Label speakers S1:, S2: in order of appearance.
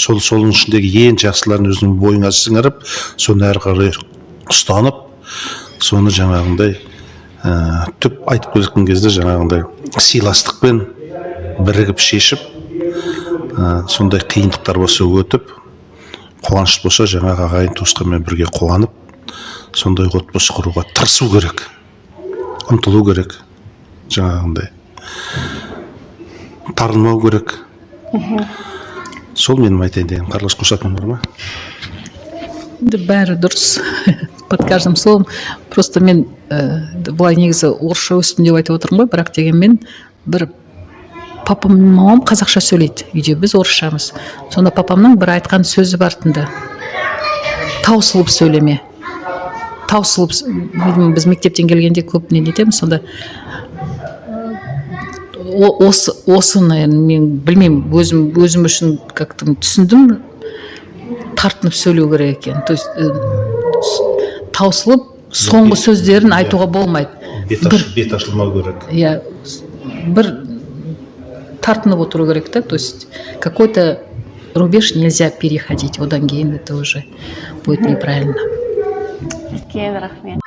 S1: соның ішіндегі ең жақсыларын өзінің бойыңа сіңіріп, соны әрі қарай ұстанып, соны жаңағындай түп айтып келген кезде жаңағындай сыйластықпен бірігіп шешіп, сондай қиындықтар болса өтіп, қуанышты болса жаңағы ағайын туысқанмен бірге қуанып, сондай отбасы құруға тырысу керек, ұмтылу керек, жаңағындай тарылмау керек. Сол менің айтайын деген. Қарлығаш, қосатын бар ма?
S2: Бәрі дұрыс под каждым словом. Просто мен былай негізі орысша өстім деп айтып отырмын ғой, бірақ дегенмен бір папам мен мамам қазақша сөйлейді, үйде біз орысшамыз. Сонда папамның бір айтқан сөзі бар тынды: таусылып сөйлеме. Таусылып, біз мектептен келгенде көп не етеміз, сонда осыны мен білмеймін, өзім үшін как-то түсіндім, тартынып сөйлеу керек екен. То есть таусылып соңғы сөздерін айтуға болмайды.
S1: Бет ашылмау керек.
S2: Иә, бір тартынып отыру керек та, то есть какой-то рубеж нельзя переходить, одан кейін это уже будет неправильно.
S3: Үлкен рахмет.